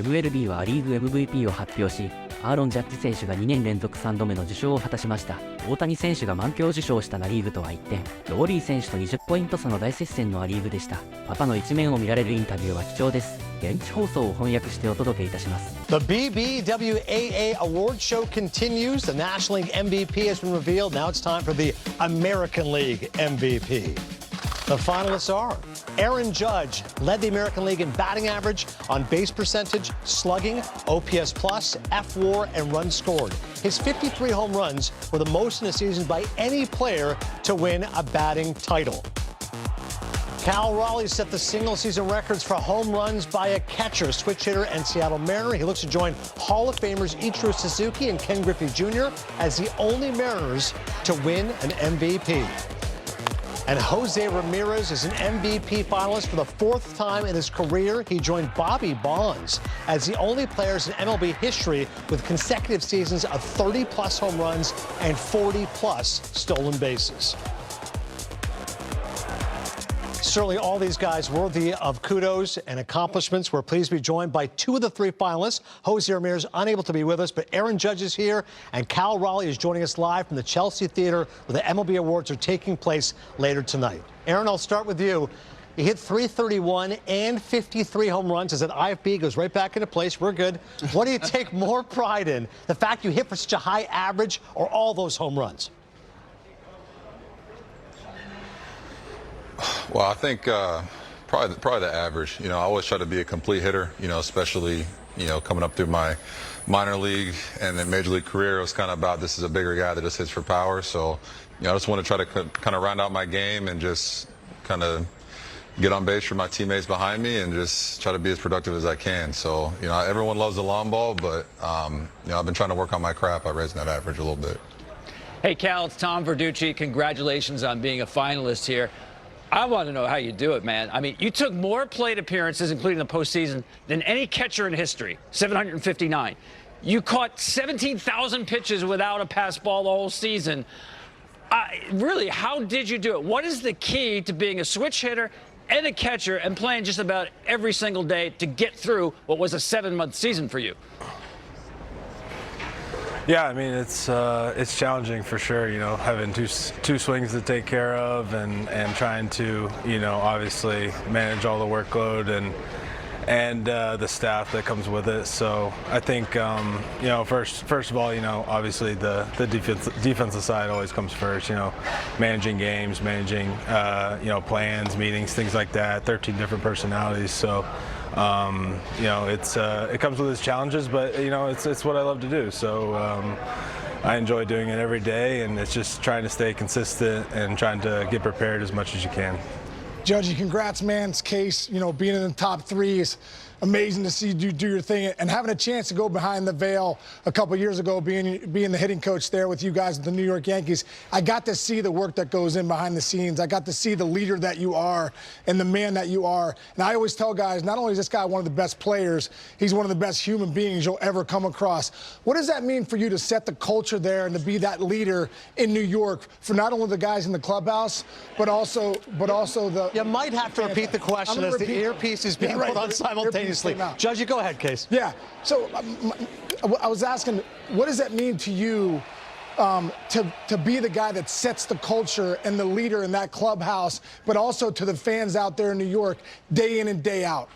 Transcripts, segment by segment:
MLB はア・リーグ MVP を発表し、アーロン・ジャッジ選手が2年連続3度目の受賞を果たしました。大谷選手が満票受賞したナ・リーグとは一転、ローリー選手と20ポイント差の大接戦のア・リーグでした。パパの一面を見られるインタビューは貴重です。現地放送を翻訳してお届けいたします。 The BBWAA award show continues. The National League MVP has been revealed. Now it's time for the American League MVP. The finalists are Aaron Judge led the American League in batting average, on base percentage, slugging, OPS plus, F-WAR, and runs scored. His 53 home runs were the most in a season by any player to win a batting title. Cal Raleigh set the single-season records for home runs by a catcher, switch hitter, and Seattle Mariner. He looks to join Hall of Famers Ichiro Suzuki and Ken Griffey Jr. as the only Mariners to win an MVP. And Jose Ramirez is an MVP finalist for the fourth time in his career. He joined Bobby Bonds as the only players in MLB history with consecutive seasons of 30-plus home runs and 40-plus stolen bases. Certainly all these guys worthy of kudos and accomplishments. We're pleased to be joined by two of the three finalists. Jose Ramirez unable to be with us, but Aaron Judge is here, and Cal Raleigh is joining us live from the Chelsea Theater, where the MLB Awards are taking place later tonight. Aaron, I'll start with you. You hit 331 and 53 home runs as that IFB goes right back into place. We're good. What do you take more pride in? The fact you hit for such a high average or all those home runs? Well, I think probably the average. You know, I always try to be a complete hitter. You know, especially coming up through my minor league and then major league career. It was kind of about this is a bigger guy that just hits for power. So, I just want to try to kind of round out my game and just kind of get on base for my teammates behind me and just try to be as productive as I can. So, everyone loves the long ball, but I've been trying to work on my craft by raising that average a little bit. Hey, Cal, it's Tom Verducci. Congratulations on being a finalist here. I want to know how you do it, man. I mean, you took more plate appearances, including the postseason, than any catcher in history, 759. You caught 17,000 pitches without a pass ball the whole season. Really, how did you do it? What is the key to being a switch hitter and a catcher and playing just about every single day to get through what was a 7-month season for you? Yeah, I mean it's challenging for sure. Having two swings to take care of and trying to obviously manage all the workload and the staff that comes with it. So I think first of all obviously the defensive side always comes first. Managing games, managing plans, meetings, things like that. 13 different personalities. So. It comes with its challenges, but it's what I love to do. So I enjoy doing it every day, and it's just trying to stay consistent and trying to get prepared as much as you can. Judgy, congrats, man. It's Case. Being in the top three is amazing to see you do your thing, and having a chance to go behind the veil a couple years ago, being the hitting coach there with you guys at the New York Yankees. I got to see the work that goes in behind the scenes. I got to see the leader that you are and the man that you are. And I always tell guys, not only is this guy one of the best players, he's one of the best human beings you'll ever come across. What does that mean for you to set the culture there and to be that leader in New York for not only the guys in the clubhouse, but also the... You might have to repeat the question as the earpiece is being put on simultaneously. Judge, you go ahead, Case. Yeah. So I was asking, what does that mean to you to be the guy that sets the culture and the leader in that clubhouse, but also to the fans out there in New York, day in and day out?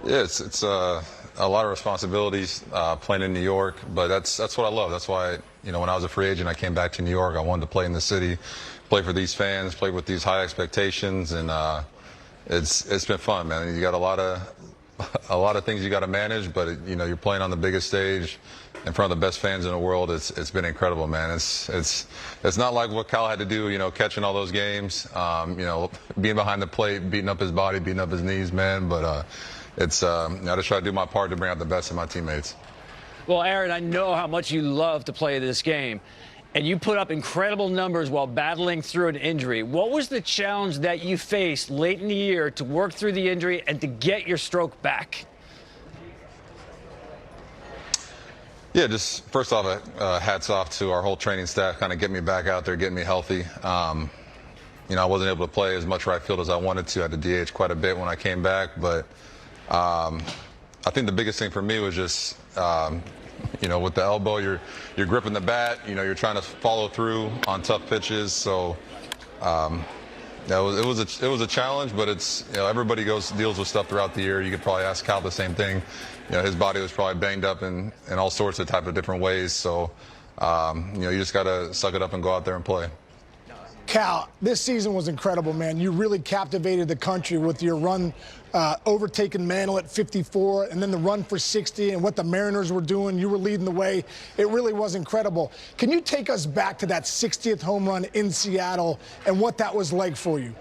Yeah, it's a lot of responsibilities playing in New York, but that's what I love. That's why when I was a free agent, I came back to New York. I wanted to play in the city, play for these fans, play with these high expectations, and it's been fun, man. You got a lot of things you got to manage, but you're playing on the biggest stage in front of the best fans in the world. It's been incredible, man. It's not like what Cal had to do, catching all those games, being behind the plate, beating up his body, beating up his knees, man. But I just try to do my part to bring out the best in my teammates. Well, Aaron, I know how much you love to play this game. And you put up incredible numbers while battling through an injury. What was the challenge that you faced late in the year to work through the injury and to get your stroke back? Yeah, just first off, hats off to our whole training staff, kind of getting me back out there, getting me healthy. I wasn't able to play as much right field as I wanted to. I had to DH quite a bit when I came back, but I think the biggest thing for me was just, you know, with the elbow, you're gripping the bat. You know, you're trying to follow through on tough pitches. So it was a challenge, but it's, you know, everybody deals with stuff throughout the year. You could probably ask Cal the same thing. You know, his body was probably banged up in all sorts of type of different ways. So you know, you just got to suck it up and go out there and play. Cal, this season was incredible, man. You really captivated the country with your run, overtaking Mantle at 54, and then the run for 60, and what the Mariners were doing. You were leading the way. It really was incredible. Can you take us back to that 60th home run in Seattle and what that was like for you?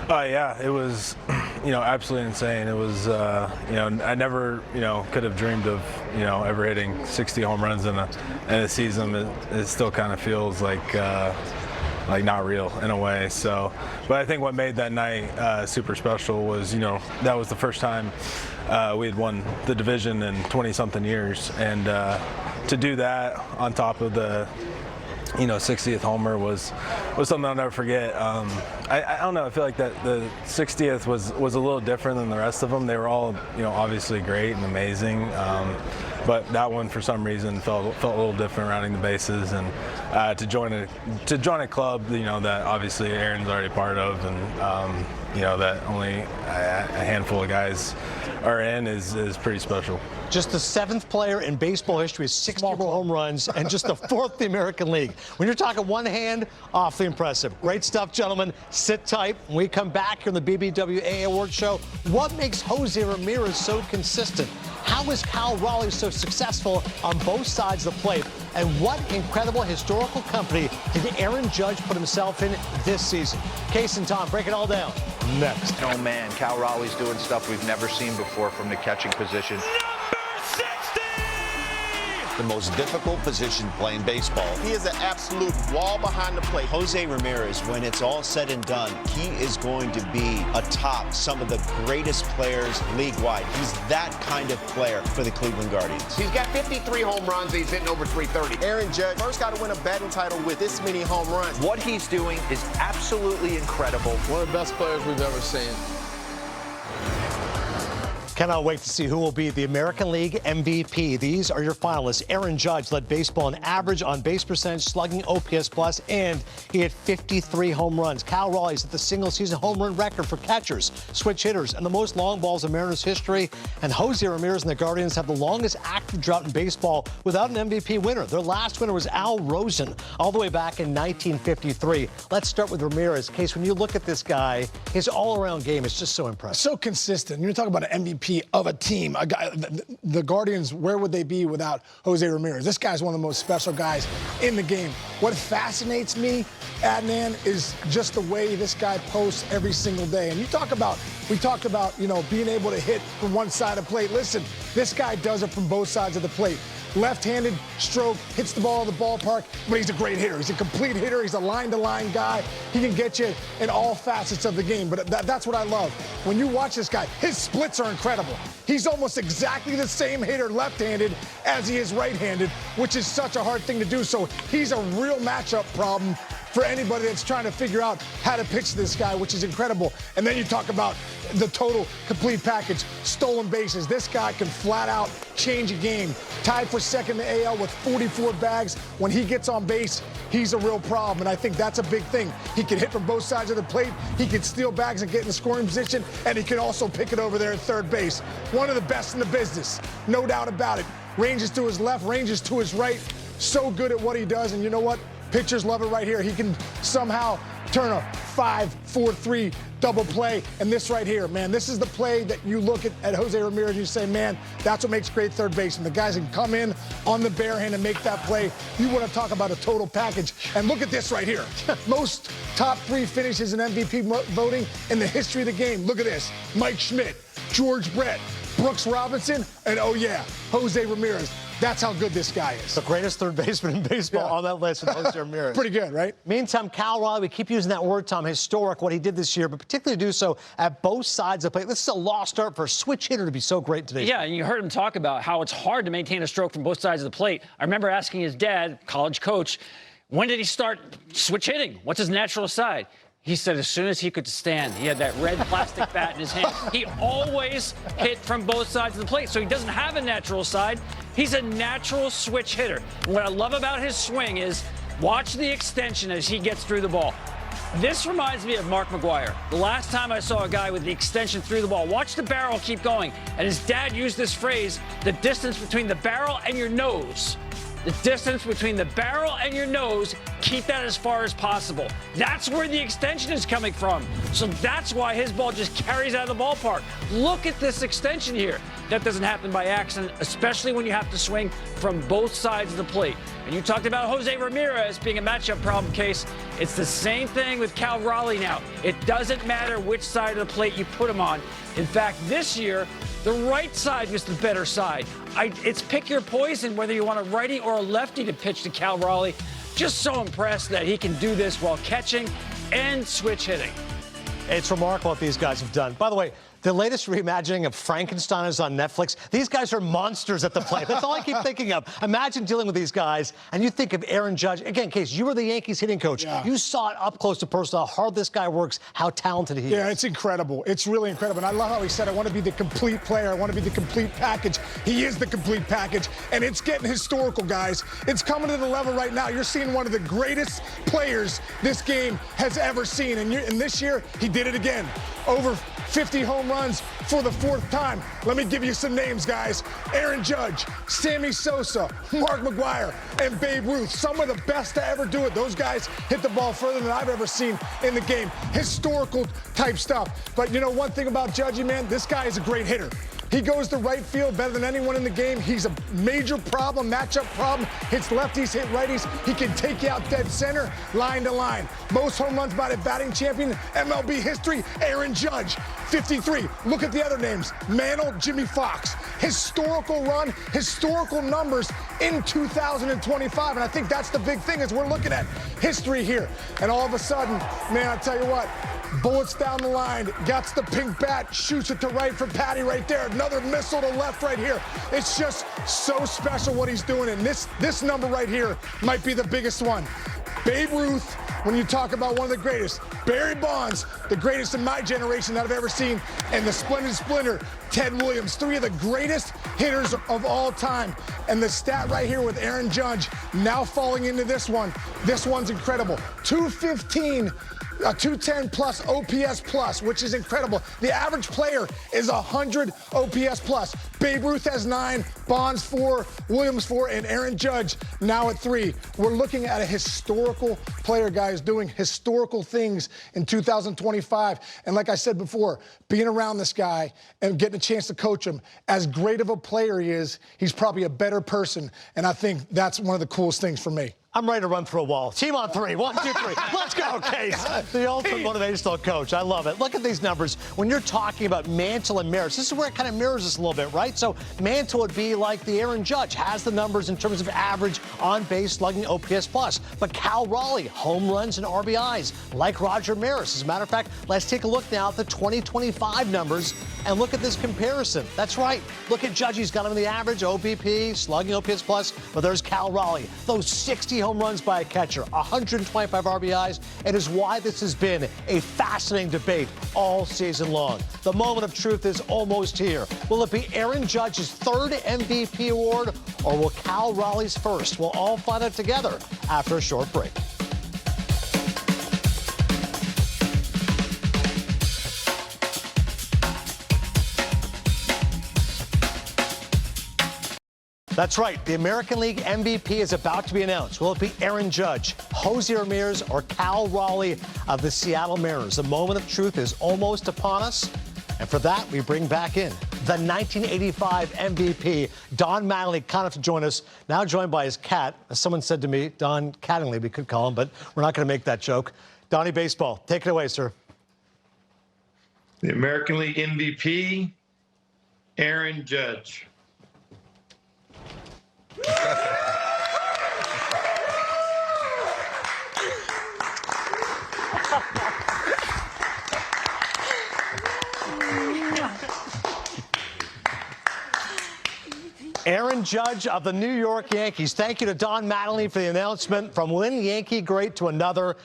Yeah, it was, you know, absolutely insane. It was, you know, I never, you know, could have dreamed of, you know, ever hitting 60 home runs in a season. It still kind of feels like not real in a way. So, but I think what made that night super special was, you know, that was the first time we had won the division in 20-something years, and to do that on top of the, you know, 60th homer was something I'll never forget. I don't know. I feel like that the 60th was a little different than the rest of them. They were all, you know, obviously great and amazing, but that one for some reason felt a little different, rounding the bases, and to join a club, you know, that obviously Aaron's already part of, and you know, that only a handful of guys are in is pretty special. Just the 7th player in baseball history with 60 home runs, and just the 4th in the American League. When you're talking one hand, awfully impressive. Great stuff, gentlemen. Sit tight. When we come back here on the BBWA Award Show, what makes Jose Ramirez so consistent? How is Cal Raleigh so successful on both sides of the plate? And what incredible historical company did Aaron Judge put himself in this season? Case and Tom, break it all down next. Oh, man, Cal Raleigh's doing stuff we've never seen before from the catching position. The most difficult position playing baseball. He is an absolute wall behind the plate. Jose Ramirez, when it's all said and done, he is going to be atop some of the greatest players league-wide. He's that kind of player for the Cleveland Guardians. He's got 53 home runs. He's hitting over 330. Aaron Judge first got to win a batting title with this many home runs. What he's doing is absolutely incredible. One of the best players we've ever seen. Cannot wait to see who will be the American League MVP. These are your finalists. Aaron Judge led baseball in average on base percentage, slugging, OPS plus, and he had 53 home runs. Cal Raleigh's at the single-season home run record for catchers, switch hitters, and the most long balls in Mariners history. And Jose Ramirez and the Guardians have the longest active drought in baseball without an MVP winner. Their last winner was Al Rosen, all the way back in 1953. Let's start with Ramirez. Case, when you look at this guy, his all-around game is just so impressive. So consistent. You're talking about an MVP of a team. A guy, the Guardians, where would they be without Jose Ramirez? This guy's one of the most special guys in the game. What fascinates me, Adnan, is just the way this guy posts every single day. And we talked about, you know, being able to hit from one side of the plate. Listen, this guy does it from both sides of the plate. Left-handed stroke, hits the ball in the ballpark, but he's a great hitter. He's a complete hitter. He's a line-to-line guy. He can get you in all facets of the game, but that's what I love. When you watch this guy, his splits are incredible. He's almost exactly the same hitter left-handed as he is right-handed, which is such a hard thing to do. So he's a real matchup problem for anybody that's trying to figure out how to pitch this guy, which is incredible. And then you talk about the total complete package, stolen bases. This guy can flat out change a game. Tied for second in the AL with 44 bags. When he gets on base, he's a real problem, and I think that's a big thing. He can hit from both sides of the plate. He can steal bags and get in the scoring position, and he can also pick it over there at third base. One of the best in the business, no doubt about it. Ranges to his left, ranges to his right. So good at what he does, and you know what? Pitchers love it right here. He can somehow turn a 5-4-3 double play. And this right here, man, this is the play that you look at Jose Ramirez and you say, man, that's what makes great third baseman. The guys can come in on the bare hand and make that play. You want to talk about a total package. And look at this right here. Most top 3 finishes in MVP voting in the history of the game. Look at this. Mike Schmidt, George Brett, Brooks Robinson, and oh yeah, Jose Ramirez. That's how good this guy is. The greatest third baseman in baseball on that list with Jose Ramirez. Pretty good, right? Meantime, Cal Raleigh, we keep using that word, Tom, historic, what he did this year, but particularly do so at both sides of the plate. This is a lost art for a switch hitter to be so great today. Yeah, and you heard him talk about how it's hard to maintain a stroke from both sides of the plate. I remember asking his dad, college coach, when did he start switch hitting? What's his natural side? He said as soon as he could stand, he had that red plastic bat in his hand. He always hit from both sides of the plate, so he doesn't have a natural side. He's a natural switch hitter. And what I love about his swing is watch the extension as he gets through the ball. This reminds me of Mark McGwire. The last time I saw a guy with the extension through the ball, watch the barrel keep going. And his dad used this phrase, the distance between the barrel and your nose. The distance between the barrel and your nose, keep that as far as possible. That's where the extension is coming from. So that's why his ball just carries out of the ballpark. Look at this extension here. That doesn't happen by accident, especially when you have to swing from both sides of the plate. And you talked about Jose Ramirez being a matchup problem case. It's the same thing with Cal Raleigh now. It doesn't matter which side of the plate you put him on. In fact, this year, the right side was the better side. It's pick your poison, whether you want a righty or a lefty to pitch to Cal Raleigh. Just so impressed that he can do this while catching and switch hitting. It's remarkable what these guys have done. By the way, the latest reimagining of Frankenstein is on Netflix. These guys are monsters at the plate. That's all I keep thinking of. Imagine dealing with these guys, and you think of Aaron Judge. Again, Case, you were the Yankees hitting coach. Yeah. You saw it up close and personal, how hard this guy works, how talented he is. Yeah, it's incredible. It's really incredible. And I love how he said, I want to be the complete player. I want to be the complete package. He is the complete package. And it's getting historical, guys. It's coming to the level right now. You're seeing one of the greatest players this game has ever seen. And this year, he did it again. Over 50 home runs for the fourth time. Let me give you some names, guys. Aaron Judge, Sammy Sosa, Mark McGwire, and Babe Ruth. Some of the best to ever do it. Those guys hit the ball further than I've ever seen in the game. Historical type stuff. But you know one thing about Judgy, man? This guy is a great hitter. He goes to right field better than anyone in the game. He's a major problem, matchup problem. Hits lefties, hit righties. He can take you out dead center, line to line. Most home runs by the batting champion, MLB history, Aaron Judge, 53. Look at the other names. Mantle, Jimmy Fox. Historical run, historical numbers in 2025. And I think that's the big thing is we're looking at history here. And all of a sudden, man, I tell you what, bullets down the line, gets the pink bat, shoots it to right for Patty right there. Another missile to left right here. It's just so special what he's doing. And this number right here might be the biggest one. Babe Ruth, when you talk about one of the greatest. Barry Bonds, the greatest in my generation that I've ever seen. And the splendid splinter, Ted Williams. Three of the greatest hitters of all time. And the stat right here with Aaron Judge now falling into this one. This one's incredible. 215. 210 plus OPS plus, which is incredible. The average player is 100 OPS plus. Babe Ruth has 9, Bonds 4, Williams 4, and Aaron Judge now at 3. We're looking at a historical player, guys, doing historical things in 2025. And like I said before, being around this guy and getting a chance to coach him, as great of a player he is, he's probably a better person. And I think that's one of the coolest things for me. I'm ready to run through a wall. Team on 3. 1, 2, 3. Let's go, Case. The ultimate motivational coach. I love it. Look at these numbers. When you're talking about Mantle and Maris, this is where it kind of mirrors us a little bit, right? So Mantle would be like the Aaron Judge, has the numbers in terms of average on-base slugging OPS plus. But Cal Raleigh, home runs and RBIs, like Roger Maris. As a matter of fact, let's take a look now at the 2025 numbers and look at this comparison. That's right. Look at Judge. He's got him in the average OBP, slugging OPS plus. But there's Cal Raleigh. Those 60 home runs by a catcher, 125 RBIs, and is why this has been a fascinating debate all season long. The moment of truth is almost here. Will it be Aaron Judge's third MVP award, or will Cal Raleigh's first? We'll all find out together after a short break. That's right. The American League MVP is about to be announced. Will it be Aaron Judge, Jose Ramirez, or Cal Raleigh of the Seattle Mariners? The moment of truth is almost upon us. And for that, we bring back in the 1985 MVP, Don Mattingly, kind of to join us, now joined by his cat. As someone said to me, Don Cattingly, we could call him, but we're not going to make that joke. Donnie Baseball, take it away, sir. The American League MVP, Aaron Judge. Aaron Judge of the New York Yankees. Thank you to Don Mattingly for the announcement. From one Yankee great to another,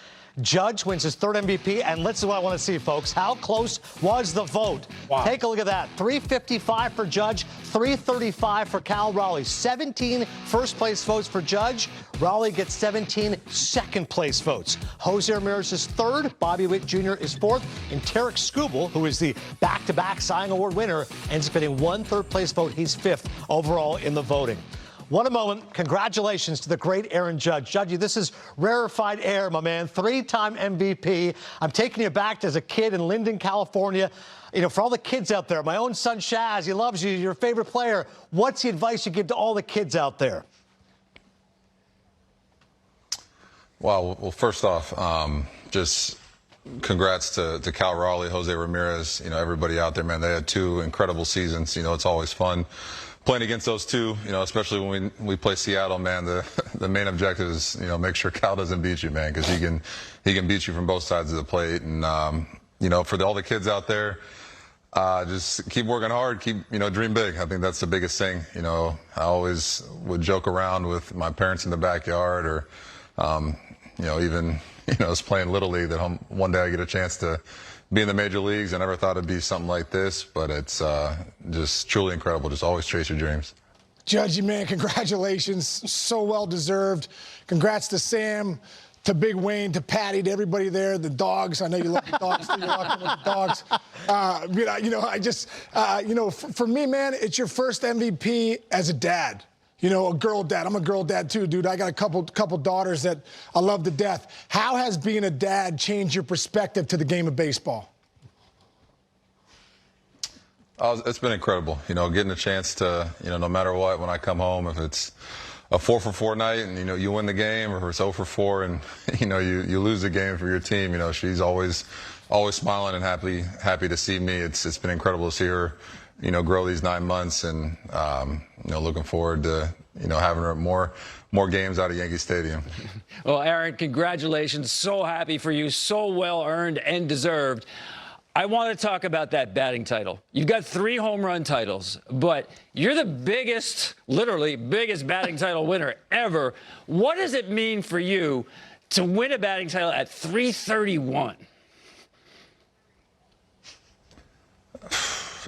Judge wins his third MVP, and let's see what I want to see, folks. How close was the vote? Wow. Take a look at that. 355 for Judge, 335 for Cal Raleigh. 17 first-place votes for Judge. Raleigh gets 17 second-place votes. Jose Ramirez is third, Bobby Witt Jr. is fourth, and Tarek Skubal, who is the back-to-back Cy Young Award winner, ends up getting one third-place vote. He's fifth overall in the voting. What a moment. Congratulations to the great Aaron Judge. Judge, this is rarefied air, my man. Three-time MVP. I'm taking you back to as a kid in Linden, California. You know, for all the kids out there, my own son Shaz, he loves you, your favorite player. What's the advice you give to all the kids out there? Well, first off, just congrats to Cal Raleigh, Jose Ramirez, you know, everybody out there, man. They had two incredible seasons. You know, it's always fun playing against those two, you know, especially when we play Seattle, man. The main objective is, you know, make sure Cal doesn't beat you, man, because he can beat you from both sides of the plate. And you know, for all the kids out there, just keep working hard, dream big. I think that's the biggest thing. You know, I always would joke around with my parents in the backyard, or you know, even, you know, I was playing Little League, that one day I get a chance to be in the major leagues. I never thought it'd be something like this, but it's just truly incredible. Just always chase your dreams. Judgy, man, congratulations. So well deserved. Congrats to Sam, to Big Wayne, to Patty, to everybody there, the dogs. I know you love the dogs. You're rocking with the dogs. For me, man, it's your first MVP as a dad. You know, a girl dad. I'm a girl dad too, dude. I got a couple daughters that I love to death. How has being a dad changed your perspective to the game of baseball? It's been incredible. You know, getting a chance to, you know, no matter what, when I come home, if it's a 4-for-4 night and, you know, you win the game, or if it's 0-for-4 and, you know, you lose the game for your team, you know, she's always smiling and happy to see me. It's been incredible to see her, you know, grow these 9 months, and you know, looking forward to, you know, having her more games out of Yankee Stadium. Well, Aaron, congratulations. So happy for you. So well earned and deserved. I want to talk about that batting title. You've got 3 home run titles, but you're the biggest, literally biggest batting title winner ever. What does it mean for you to win a batting title at 331?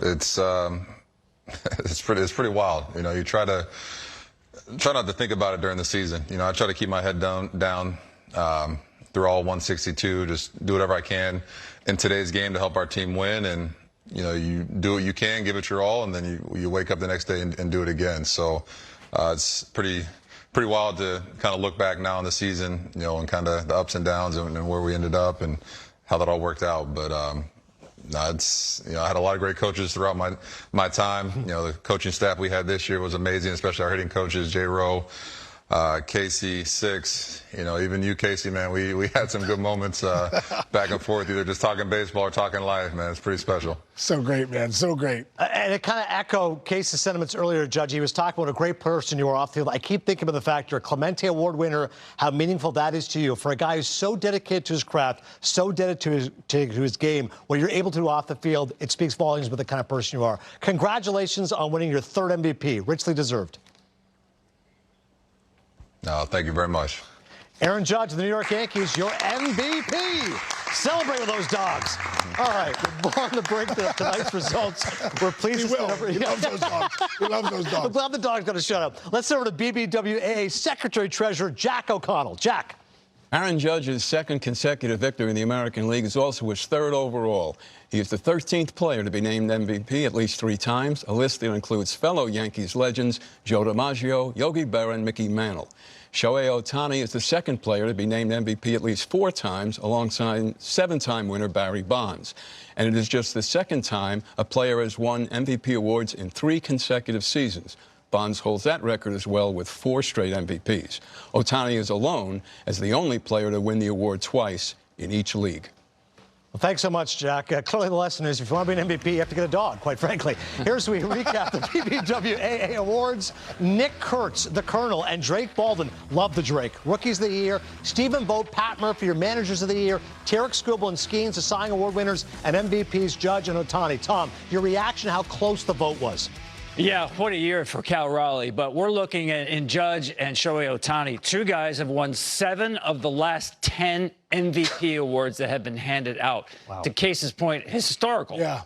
It's pretty wild. You know, you try not to think about it during the season. You know, I try to keep my head down through all 162, just do whatever I can in today's game to help our team win. And, you know, you do what you can, give it your all, and then you wake up the next day and do it again. So it's pretty wild to kind of look back now in the season, you know, and kind of the ups and downs and where we ended up and how that all worked out. But no, it's, you know, I had a lot of great coaches throughout my time. You know, the coaching staff we had this year was amazing, especially our hitting coaches, J. Rowe, Casey, Six, you know, even you, Casey, man, we had some good moments back and forth, either just talking baseball or talking life, man. It's pretty special. So great, man. So great. And it kind of echoed Casey's sentiments earlier, Judge. He was talking about a great person you are off the field. I keep thinking about the fact you're a Clemente Award winner, how meaningful that is to you. For a guy who's so dedicated to his craft, so dedicated to his game, what you're able to do off the field, it speaks volumes about the kind of person you are. Congratulations on winning your third MVP. Richly deserved. No, thank you very much. Aaron Judge of the New York Yankees, your MVP. Celebrate with those dogs. All right, we're on the break to tonight's results. We're pleased to stand over. We love those dogs. We love those dogs. I'm glad the dog's going to shut up. Let's over to BBWAA Secretary-Treasurer Jack O'Connell. Jack. Aaron Judge's second consecutive victory in the American League is also his third overall. He is the 13th player to be named MVP at least 3 times, a list that includes fellow Yankees legends Joe DiMaggio, Yogi Berra, and Mickey Mantle. Shohei Ohtani is the second player to be named MVP at least 4 times, alongside 7-time winner Barry Bonds. And it is just the second time a player has won MVP awards in 3 consecutive seasons. Bonds holds that record as well with 4 straight MVPs. Ohtani is alone as the only player to win the award twice in each league. Well, thanks so much, Jack. Clearly the lesson is if you want to be an MVP, you have to get a dog, quite frankly. Here's we recap the BBWAA awards. Nick Kurtz, the Colonel, and Drake Baldwin, love the Drake. Rookies of the Year, Stephen Vogt, Pat Murphy, your Managers of the Year, Tarek Skubal and Skeens, the Cy Young Award winners, and MVPs Judge and Ohtani. Tom, your reaction, how close the vote was. Yeah, what a year for Cal Raleigh. But we're looking at in Judge and Shohei Ohtani. Two guys have won 7 of the last 10 MVP awards that have been handed out. Wow. To Case's point, historical. Yeah.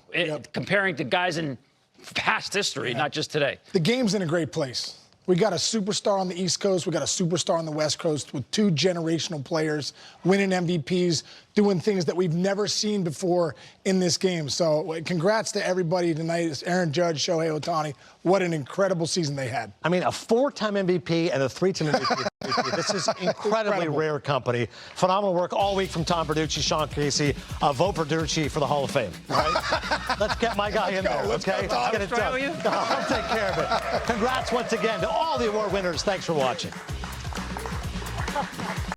Comparing to guys in past history, not just today. The game's in a great place. We got a superstar on the East Coast. We got a superstar on the West Coast with 2 generational players winning MVPs, doing things that we've never seen before in this game. So congrats to everybody tonight. It's Aaron Judge, Shohei Ohtani. What an incredible season they had. I mean, a 4-time MVP and a 3-time MVP. This is incredibly rare company. Phenomenal work all week from Tom Verducci, Sean Casey. Vote for Verducci for the Hall of Fame. All right? Let's get my guy in there, okay? Let's get it done. I'll take care of it. Congrats once again to all the award winners. Thanks for watching.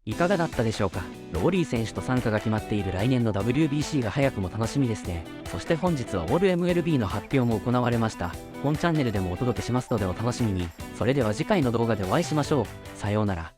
いかがだったでしょうか。ローリー選手と参加が決まっている来年の WBC が早くも楽しみですね。そして本日は ALL-MLB の発表も行われました。本チャンネルでもお届けしますのでお楽しみに。それでは次回の動画でお会いしましょう。さようなら。